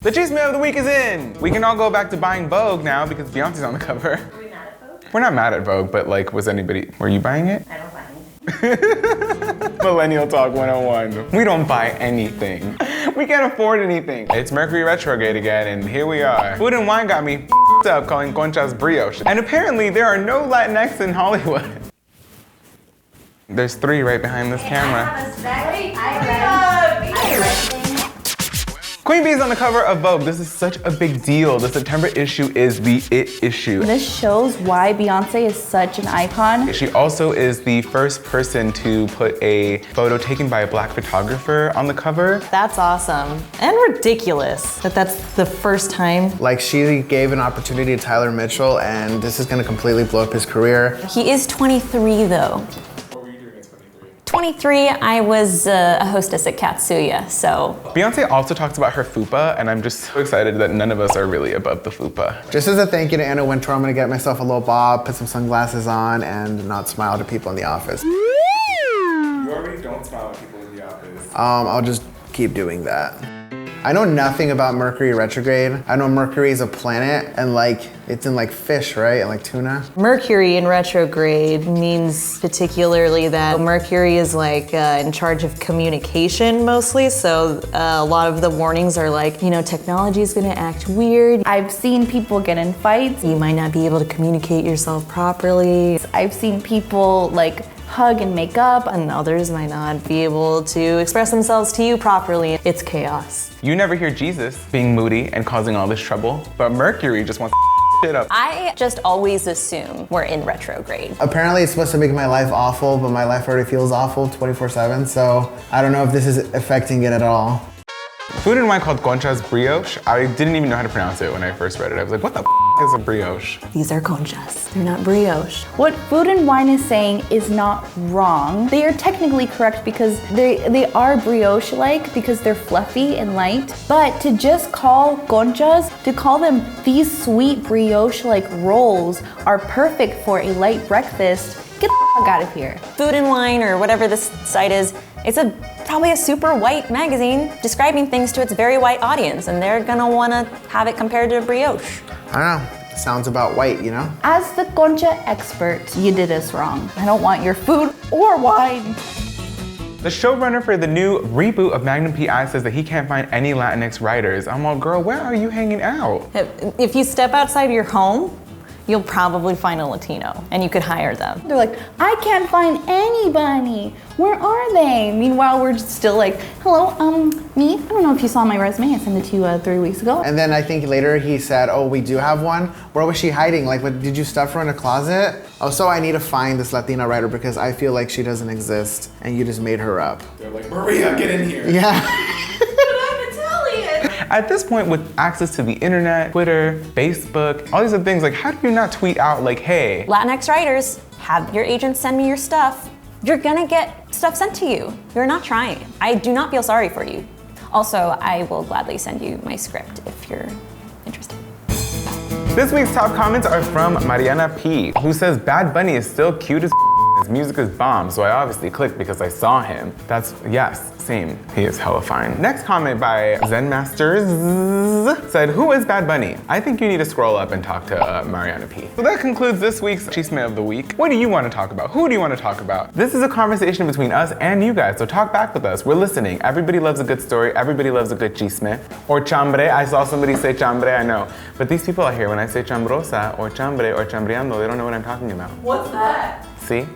The Chisme of the week is in! We can all go back to buying Vogue now because Beyonce's on the cover. Are we mad at Vogue? We're not mad at Vogue, but like, were you buying it? I don't buy anything. Millennial Talk 101. We don't buy anything. We can't afford anything. It's Mercury Retrograde again, and here we are. Food and Wine got me up calling Conchas Brioche. And apparently there are no Latinx in Hollywood. There's 3 right behind this camera. Queen Bee is on the cover of Vogue. This is such a big deal. The September issue is the it issue. This shows why Beyoncé is such an icon. She also is the first person to put a photo taken by a Black photographer on the cover. That's awesome and ridiculous that that's the first time. Like, she gave an opportunity to Tyler Mitchell, and this is gonna completely blow up his career. He is 23 though. 23, I was a hostess at Katsuya, so. Beyonce also talks about her fupa, and I'm just so excited that none of us are really above the fupa. Just as a thank you to Anna Wintour, I'm gonna get myself a little bob, put some sunglasses on, and not smile to people in the office. You already don't smile at people in the office. I'll just keep doing that. I know nothing about Mercury Retrograde. I know Mercury is a planet, and like, it's in like fish, right? And like tuna. Mercury in retrograde means particularly that Mercury is like in charge of communication mostly. So a lot of the warnings are like, you know, technology is gonna act weird. I've seen people get in fights. You might not be able to communicate yourself properly. I've seen people like hug and make up, And others might not be able to express themselves to you properly. It's chaos. You never hear Jesus being moody and causing all this trouble, but Mercury just wants to shit up. I just always assume we're in retrograde. Apparently it's supposed to make my life awful, but my life already feels awful 24/7, so I don't know if this is affecting it at all. Food and Wine called Conchas Brioche. I didn't even know how to pronounce it when I first read it. I was like, what the is a brioche? These are conchas, they're not brioche. What Food and Wine is saying is not wrong. They are technically correct because they are brioche-like because they're fluffy and light. But to just call conchas, to call them these sweet brioche-like rolls are perfect for a light breakfast, get the fuck out of here. Food and Wine, or whatever this site is, it's probably a super white magazine describing things to its very white audience, and they're gonna wanna have it compared to a brioche. I don't know, sounds about white, you know? As the concha expert, you did us wrong. I don't want your food or wine. The showrunner for the new reboot of Magnum PI says that he can't find any Latinx writers. I'm all, girl, where are you hanging out? If you step outside your home, you'll probably find a Latino, and you could hire them. They're like, I can't find anybody. Where are they? Meanwhile, we're just still like, hello, me? I don't know if you saw my resume. I sent it to you 3 weeks ago. And then I think later he said, oh, we do have one. Where was she hiding? Like, what, did you stuff her in a closet? Oh, so I need to find this Latina writer because I feel like she doesn't exist and you just made her up. They're like, Maria, get in here. Yeah. At this point, with access to the internet, Twitter, Facebook, all these other things, like, how do you not tweet out like, hey? Latinx writers, have your agent send me your stuff. You're gonna get stuff sent to you. You're not trying. I do not feel sorry for you. Also, I will gladly send you my script if you're interested. This week's top comments are from Mariana P, who says Bad Bunny is still cute as his music is bomb, so I obviously clicked because I saw him. That's, yes, same. He is hella fine. Next comment by Zen Masters said, who is Bad Bunny? I think you need to scroll up and talk to Mariana P. So that concludes this week's Chisme of the Week. What do you want to talk about? Who do you want to talk about? This is a conversation between us and you guys, so talk back with us. We're listening. Everybody loves a good story. Everybody loves a good chisme. Or chambre. I saw somebody say chambre, I know. But these people out here, when I say chambrosa or chambre or chambreando, they don't know what I'm talking about. What's that? See?